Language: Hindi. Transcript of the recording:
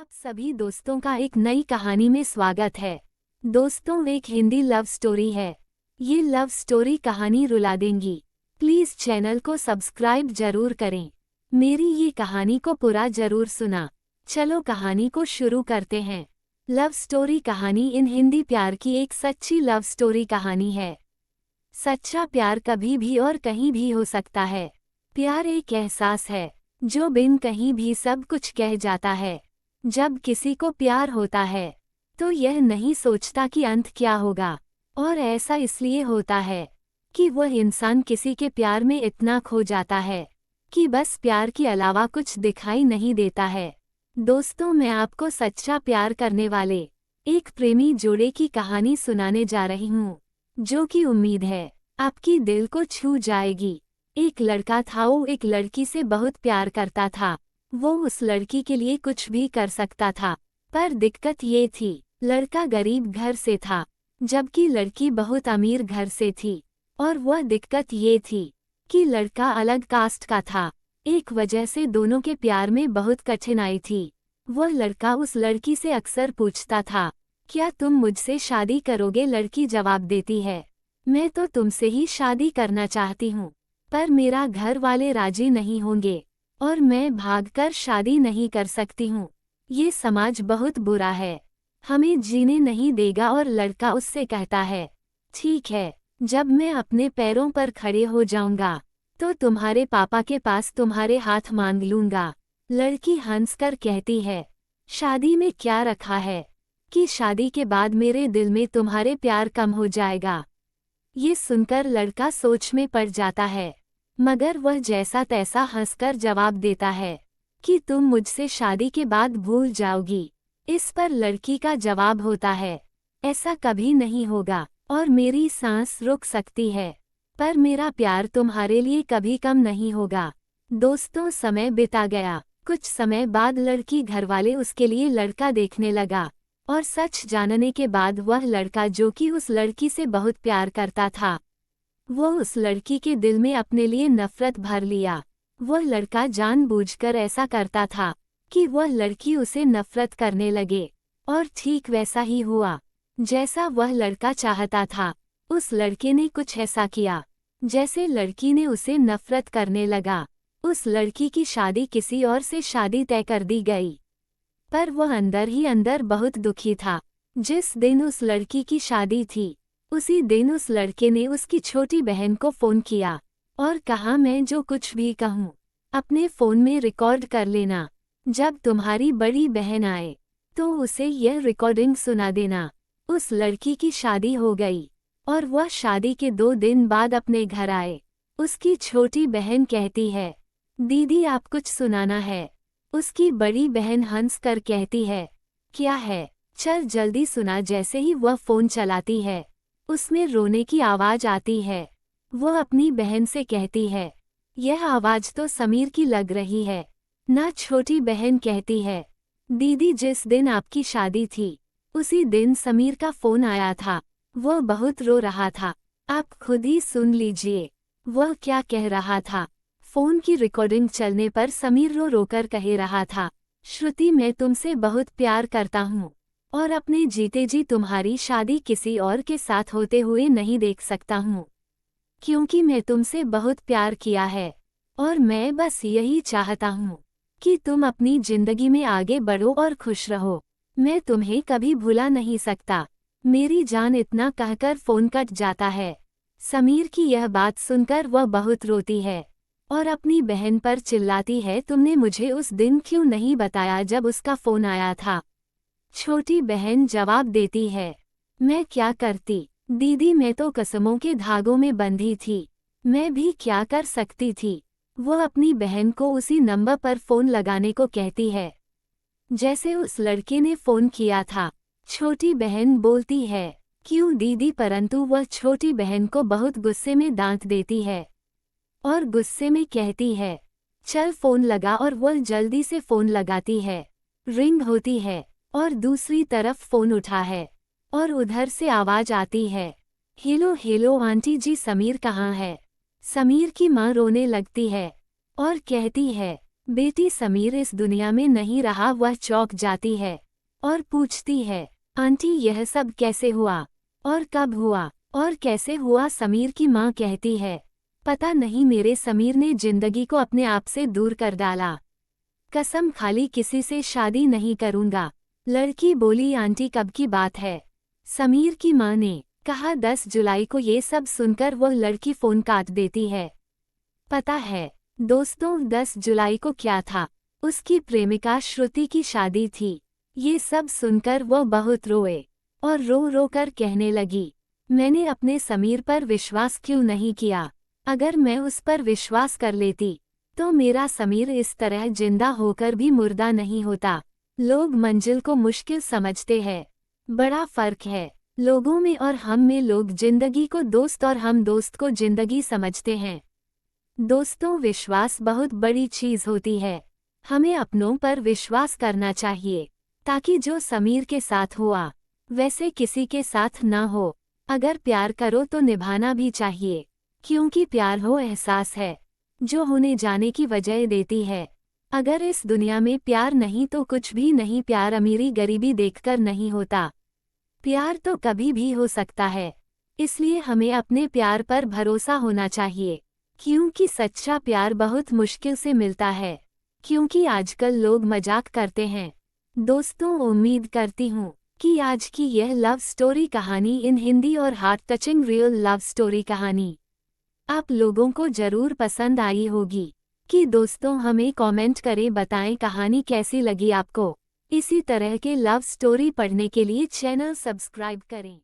आप सभी दोस्तों का एक नई कहानी में स्वागत है। दोस्तों, एक हिंदी लव स्टोरी है। ये लव स्टोरी कहानी रुला देंगी। प्लीज चैनल को सब्सक्राइब जरूर करें। मेरी ये कहानी को पूरा जरूर सुना। चलो कहानी को शुरू करते हैं। लव स्टोरी कहानी इन हिंदी प्यार की एक सच्ची लव स्टोरी कहानी है। सच्चा प्यार कभी भी और कहीं भी हो सकता है। प्यार एक एहसास है जो बिन कहीं भी सब कुछ कह जाता है। जब किसी को प्यार होता है तो यह नहीं सोचता कि अंत क्या होगा, और ऐसा इसलिए होता है कि वह इंसान किसी के प्यार में इतना खो जाता है कि बस प्यार के अलावा कुछ दिखाई नहीं देता है। दोस्तों, मैं आपको सच्चा प्यार करने वाले एक प्रेमी जोड़े की कहानी सुनाने जा रही हूँ, जो कि उम्मीद है आपकी दिल को छू जाएगी। एक लड़का था, वो एक लड़की से बहुत प्यार करता था। वो उस लड़की के लिए कुछ भी कर सकता था, पर दिक्कत ये थी, लड़का गरीब घर से था जबकि लड़की बहुत अमीर घर से थी। और वह दिक्कत ये थी कि लड़का अलग कास्ट का था। एक वजह से दोनों के प्यार में बहुत कठिनाई थी। वह लड़का उस लड़की से अक्सर पूछता था, क्या तुम मुझसे शादी करोगे? लड़की जवाब देती है, मैं तो तुमसे ही शादी करना चाहती हूँ, पर मेरा घर वाले राजी नहीं होंगे और मैं भागकर शादी नहीं कर सकती हूँ। ये समाज बहुत बुरा है, हमें जीने नहीं देगा। और लड़का उससे कहता है, ठीक है, जब मैं अपने पैरों पर खड़े हो जाऊंगा तो तुम्हारे पापा के पास तुम्हारे हाथ मांग लूंगा। लड़की हंसकर कहती है, शादी में क्या रखा है कि शादी के बाद मेरे दिल में तुम्हारे प्यार कम हो जाएगा। ये सुनकर लड़का सोच में पड़ जाता है, मगर वह जैसा तैसा हंसकर जवाब देता है कि तुम मुझसे शादी के बाद भूल जाओगी। इस पर लड़की का जवाब होता है, ऐसा कभी नहीं होगा और मेरी सांस रुक सकती है, पर मेरा प्यार तुम्हारे लिए कभी कम नहीं होगा। दोस्तों, समय बिता गया। कुछ समय बाद लड़की घरवाले उसके लिए लड़का देखने लगा, और सच जानने के बाद वह लड़का, जो कि उस लड़की से बहुत प्यार करता था, वो उस लड़की के दिल में अपने लिए नफरत भर लिया। वह लड़का जानबूझकर ऐसा करता था कि वह लड़की उसे नफरत करने लगे, और ठीक वैसा ही हुआ जैसा वह लड़का चाहता था। उस लड़के ने कुछ ऐसा किया जैसे लड़की ने उसे नफरत करने लगा। उस लड़की की शादी किसी और से शादी तय कर दी गई, पर वह अंदर ही अंदर बहुत दुखी था। जिस दिन उस लड़की की शादी थी, उसी दिन उस लड़के ने उसकी छोटी बहन को फ़ोन किया और कहा, मैं जो कुछ भी कहूँ अपने फ़ोन में रिकॉर्ड कर लेना। जब तुम्हारी बड़ी बहन आए तो उसे यह रिकॉर्डिंग सुना देना। उस लड़की की शादी हो गई और वह शादी के 2 दिन बाद अपने घर आए। उसकी छोटी बहन कहती है, दीदी आप कुछ सुनाना है। उसकी बड़ी बहन हंसकर कहती है, क्या है, चल जल्दी सुना। जैसे ही वह फ़ोन चलाती है, उसमें रोने की आवाज़ आती है। वह अपनी बहन से कहती है, यह आवाज़ तो समीर की लग रही है ना। छोटी बहन कहती है, दीदी जिस दिन आपकी शादी थी उसी दिन समीर का फ़ोन आया था। वह बहुत रो रहा था, आप खुद ही सुन लीजिए वह क्या कह रहा था। फ़ोन की रिकॉर्डिंग चलने पर समीर रो रोकर कह रहा था, श्रुति मैं तुमसे बहुत प्यार करता हूँ और अपने जीते जी तुम्हारी शादी किसी और के साथ होते हुए नहीं देख सकता हूँ, क्योंकि मैं तुमसे बहुत प्यार किया है और मैं बस यही चाहता हूँ कि तुम अपनी जिंदगी में आगे बढ़ो और खुश रहो। मैं तुम्हें कभी भुला नहीं सकता, मेरी जान। इतना कहकर फ़ोन कट जाता है। समीर की यह बात सुनकर वह बहुत रोती है और अपनी बहन पर चिल्लाती है, तुमने मुझे उस दिन क्यों नहीं बताया जब उसका फ़ोन आया था। छोटी बहन जवाब देती है, मैं क्या करती दीदी, मैं तो कसमों के धागों में बंधी थी, मैं भी क्या कर सकती थी। वह अपनी बहन को उसी नंबर पर फ़ोन लगाने को कहती है जैसे उस लड़के ने फ़ोन किया था। छोटी बहन बोलती है, क्यों दीदी, परंतु वह छोटी बहन को बहुत गुस्से में डांट देती है और गुस्से में कहती है, चल फ़ोन लगा। और वह जल्दी से फ़ोन लगाती है। रिंग होती है और दूसरी तरफ फ़ोन उठा है और उधर से आवाज़ आती है, हेलो हेलो आंटी जी, समीर कहाँ है। समीर की माँ रोने लगती है और कहती है, बेटी समीर इस दुनिया में नहीं रहा। वह चौंक जाती है और पूछती है, आंटी यह सब कैसे हुआ और कब हुआ और कैसे हुआ? समीर की माँ कहती है, पता नहीं, मेरे समीर ने जिंदगी को अपने आप से दूर कर डाला। कसम खाली किसी से शादी नहीं करूंगा। लड़की बोली, आंटी कब की बात है? समीर की माँ ने कहा 10 जुलाई को। ये सब सुनकर वह लड़की फोन काट देती है। पता है दोस्तों 10 जुलाई को क्या था? उसकी प्रेमिका श्रुति की शादी थी। ये सब सुनकर वह बहुत रोए और रो रो कर कहने लगी, मैंने अपने समीर पर विश्वास क्यों नहीं किया? अगर मैं उस पर विश्वास कर लेती तो मेरा समीर इस तरह जिंदा होकर भी मुर्दा नहीं होता। लोग मंजिल को मुश्किल समझते हैं। बड़ा फर्क है लोगों में और हम में। लोग जिंदगी को दोस्त और हम दोस्त को जिंदगी समझते हैं। दोस्तों, विश्वास बहुत बड़ी चीज होती है। हमें अपनों पर विश्वास करना चाहिए ताकि जो समीर के साथ हुआ वैसे किसी के साथ ना हो। अगर प्यार करो तो निभाना भी चाहिए, क्योंकि प्यार हो एहसास है जो होने जाने की वजह देती है। अगर इस दुनिया में प्यार नहीं तो कुछ भी नहीं। प्यार अमीरी गरीबी देखकर नहीं होता। प्यार तो कभी भी हो सकता है। इसलिए हमें अपने प्यार पर भरोसा होना चाहिए, क्योंकि सच्चा प्यार बहुत मुश्किल से मिलता है। क्योंकि आजकल लोग मजाक करते हैं। दोस्तों, उम्मीद करती हूँ कि आज की यह लव स्टोरी कहानी इन हिंदी और heart touching real love story कहानी आप लोगों को जरूर पसंद आई होगी। कि दोस्तों हमें कमेंट करें, बताएं कहानी कैसी लगी आपको। इसी तरह के लव स्टोरी पढ़ने के लिए चैनल सब्सक्राइब करें।